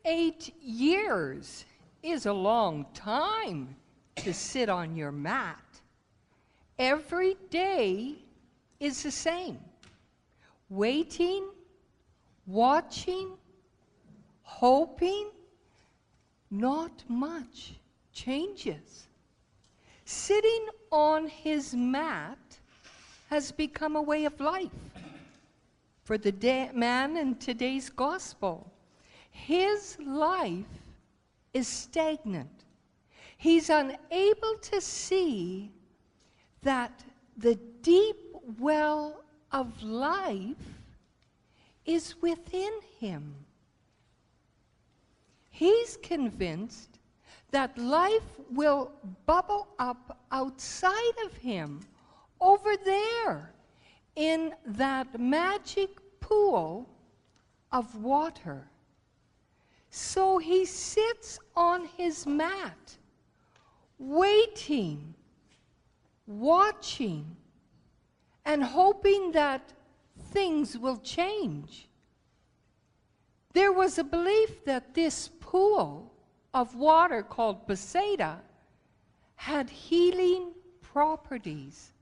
8 years is a long time to sit on your mat. Every day is the same. Waiting, watching, hoping, not much changes. Sitting on his mat has become a way of life for the man in today's gospel. His life is stagnant. He's unable to see that the deep well of life is within him. He's convinced that life will bubble up outside of him, over there, in that magic pool of water. So he sits on his mat, waiting, watching, and hoping that things will change. There was a belief that this pool of water called Bethesda had healing properties,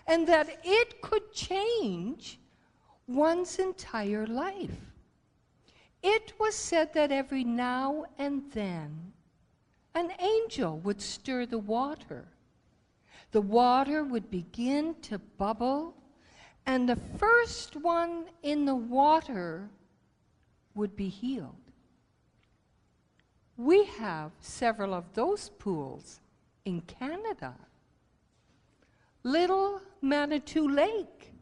and that it could change one's entire life. It was said that every now and then an angel would stir the water. The water would begin to bubble, and the first one in the water would be healed. We have several of those pools in Canada. Little Manitou Lake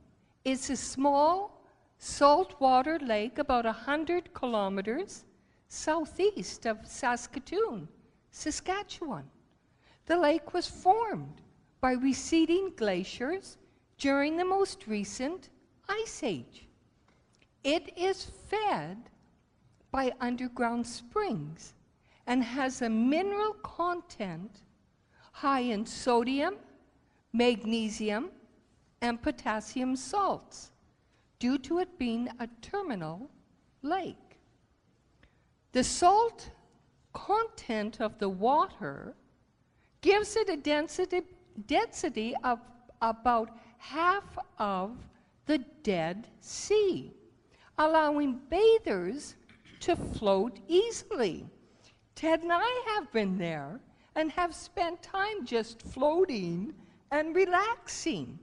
is a small saltwater lake about 100 kilometers southeast of Saskatoon, Saskatchewan. The lake was formed by receding glaciers during the most recent ice age. It is fed by underground springs and has a mineral content high in sodium, magnesium, and potassium salts, due to it being a terminal lake. The salt content of the water gives it a density of about half of the Dead Sea, allowing bathers to float easily. Ted and I have been there and have spent time just floating and relaxing.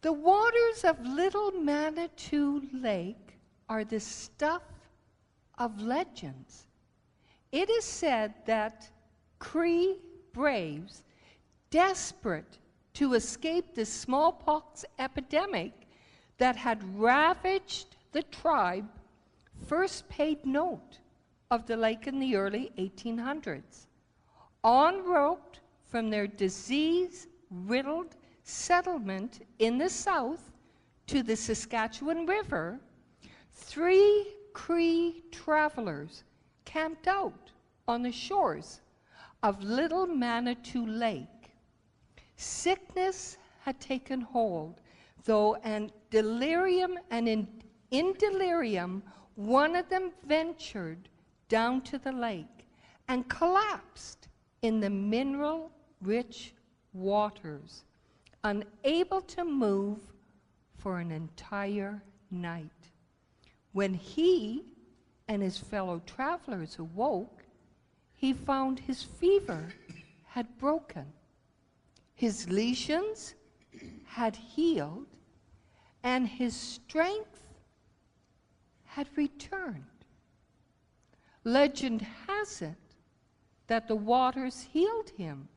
The waters of Little Manitou Lake are the stuff of legends. It is said that Cree braves, desperate to escape the smallpox epidemic that had ravaged the tribe, first paid note of the lake in the early 1800s. En route from their disease-riddled settlement in the south to the Saskatchewan River, 3 Cree travelers camped out on the shores of Little Manitou Lake. Sickness had taken hold, though, and in delirium, one of them ventured down to the lake and collapsed in the mineral-rich waters, unable to move for an entire night. When he and his fellow travelers awoke, he found his fever had broken. His lesions had healed, and his strength had returned. Legend has it that the waters healed him,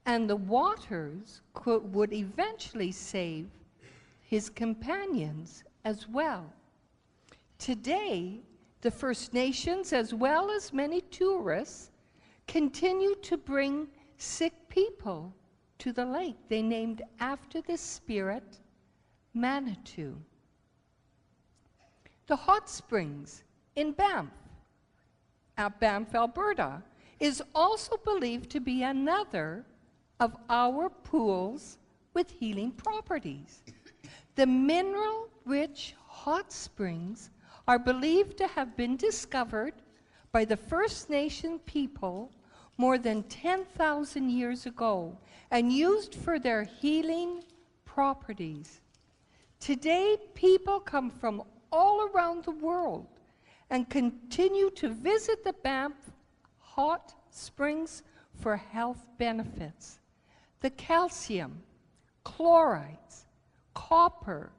and the waters would eventually save his companions as well. Today, the First Nations, as well as many tourists, continue to bring sick people to the lake they named after the spirit Manitou. The hot springs in Banff, Alberta, is also believed to be another of our pools with healing properties. The mineral-rich hot springs are believed to have been discovered by the First Nation people more than 10,000 years ago and used for their healing properties. Today, people come from all around the world and continue to visit the Banff hot springs for health benefits. The calcium, chlorides, copper,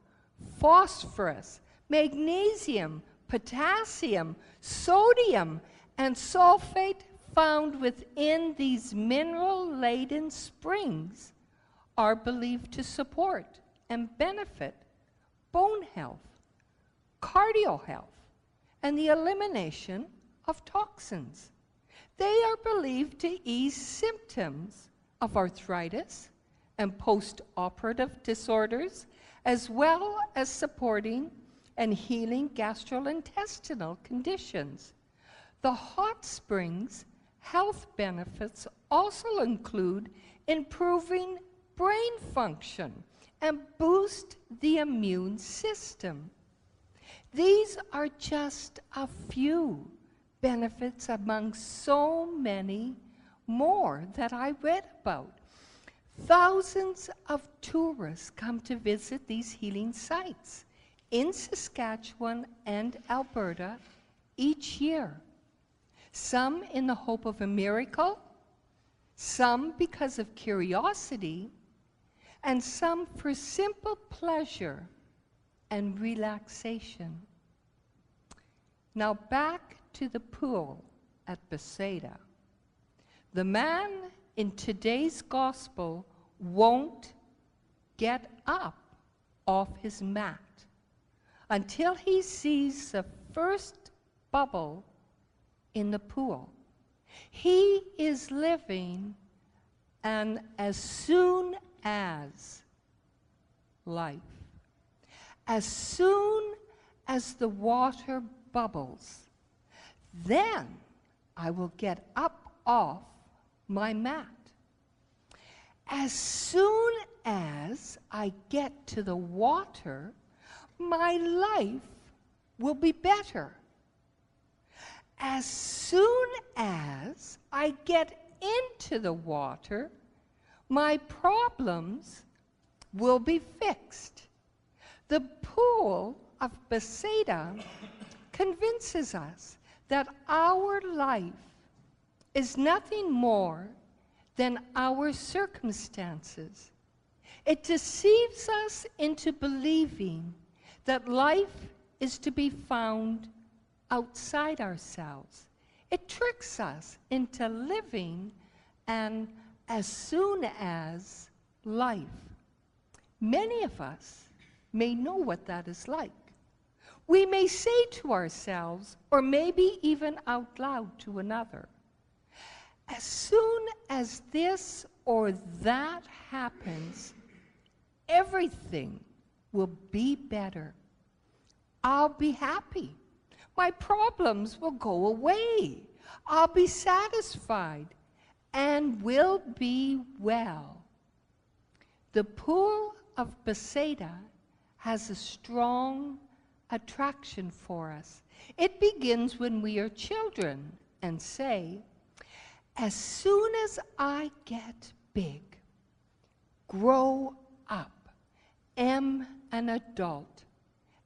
phosphorus, magnesium, potassium, sodium, and sulfate found within these mineral-laden springs are believed to support and benefit bone health, cardio health, and the elimination of toxins. They are believed to ease symptoms of arthritis and post-operative disorders, as well as supporting and healing gastrointestinal conditions. The hot springs' health benefits also include improving brain function and boost the immune system. These are just a few benefits among so many more that I read about. Thousands of tourists come to visit these healing sites in Saskatchewan and Alberta each year. Some in the hope of a miracle, some because of curiosity, and some for simple pleasure and relaxation. Now back to the pool at Bethsaida. The man in today's gospel won't get up off his mat until he sees the first bubble in the pool. He is living an as soon as life. As soon as the water bubbles, then I will get up off my mat. As soon as I get to the water, my life will be better. As soon as I get into the water, my problems will be fixed. The pool of Bethsaida convinces us that our life is nothing more than our circumstances. It deceives us into believing that life is to be found outside ourselves. It tricks us into living an as soon as life. Many of us may know what that is like. We may say to ourselves, or maybe even out loud to another, as soon as this or that happens, everything will be better. I'll be happy. My problems will go away. I'll be satisfied and will be well. The pool of Bethsaida has a strong attraction for us. It begins when we are children and say, as soon as I get big, grow up, am an adult,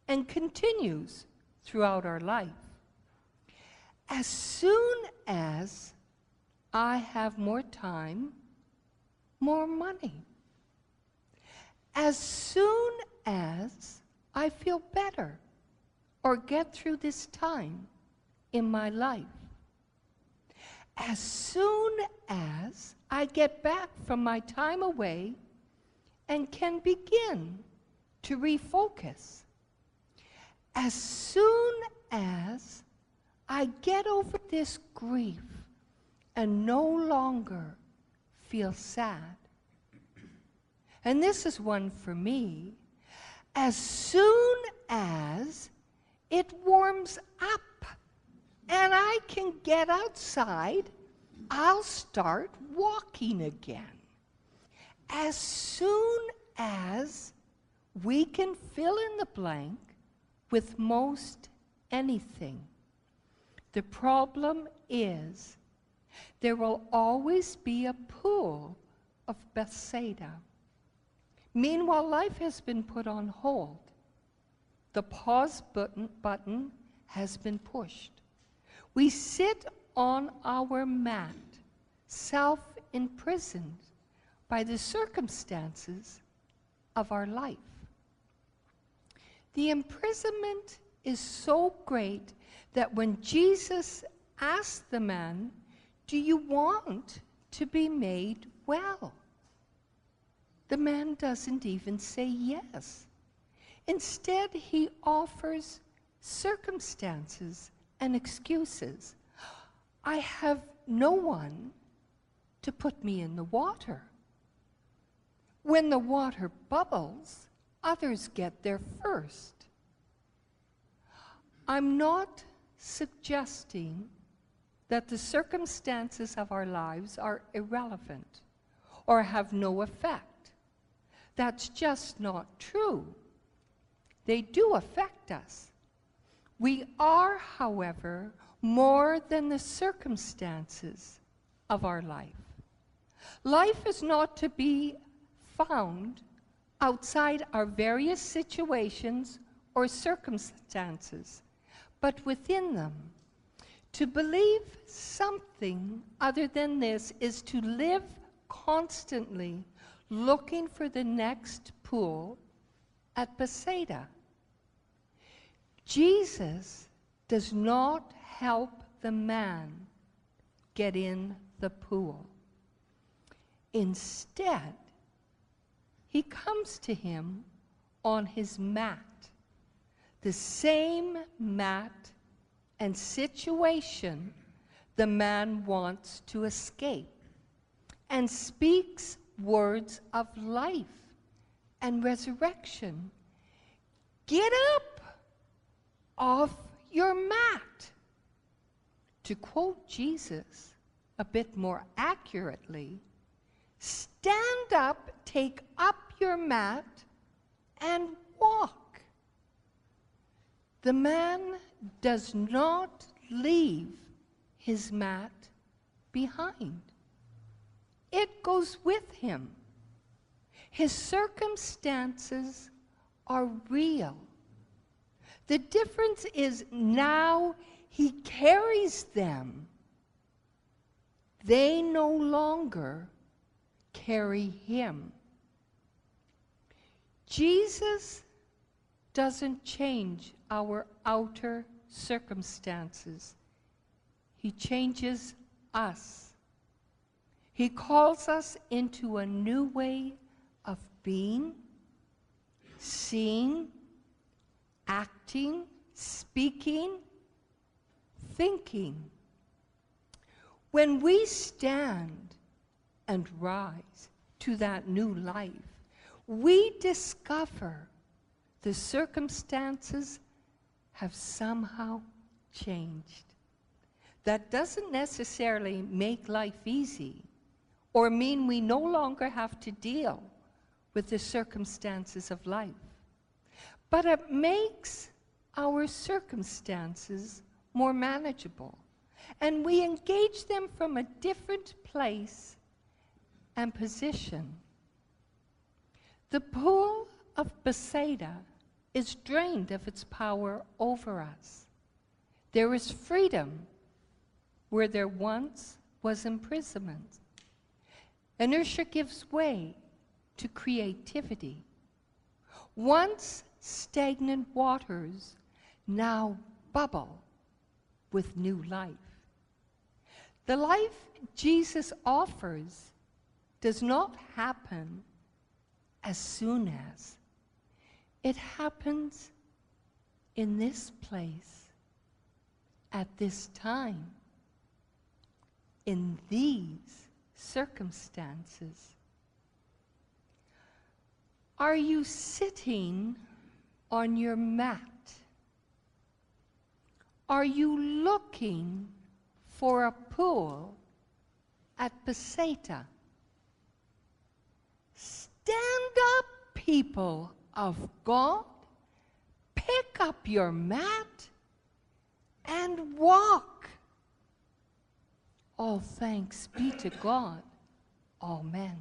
and continues throughout our life. As soon as I have more time, more money. As soon as I feel better or get through this time in my life. As soon as I get back from my time away and can begin to refocus. As soon as I get over this grief and no longer feel sad. And this is one for me. As soon as it warms up and I can get outside, I'll start walking again. As soon as we can fill in the blank with most anything. The problem is there will always be a pool of Bethsaida. Meanwhile, life has been put on hold. The pause button has been pushed. We sit on our mat, self-imprisoned by the circumstances of our life. The imprisonment is so great that when Jesus asked the man, "Do you want to be made well?" the man doesn't even say yes. Instead, he offers circumstances and excuses. "I have no one to put me in the water. When the water bubbles, others get there first." I'm not suggesting that the circumstances of our lives are irrelevant or have no effect. That's just not true. They do affect us. We are, however, more than the circumstances of our life. Life is not to be found outside our various situations or circumstances, but within them. To believe something other than this is to live constantly looking for the next pool at Bethsaida. Jesus does not help the man get in the pool. Instead, he comes to him on his mat, the same mat and situation the man wants to escape, and speaks words of life and resurrection. "Get up off your mat." To quote Jesus a bit more accurately, "Stand up, take up your mat, and walk." The man does not leave his mat behind. It goes with him. His circumstances are real. The difference is now he carries them. They no longer carry him. Jesus doesn't change our outer circumstances. He changes us. He calls us into a new way of being, seeing, acting, speaking, thinking. When we stand and rise to that new life, we discover the circumstances have somehow changed. That doesn't necessarily make life easy or mean we no longer have to deal with the circumstances of life. But it makes our circumstances more manageable, and we engage them from a different place and position. The pool of Bethsaida is drained of its power over us. There is freedom where there once was imprisonment. Inertia gives way to creativity. Once stagnant waters now bubble with new life. The life Jesus offers does not happen as soon as. It happens in this place, at this time, in these circumstances. Are you sitting on your mat? Are you looking for a pool at Bethsaida? Stand up, people of God. Pick up your mat and walk. All thanks be to God. Amen.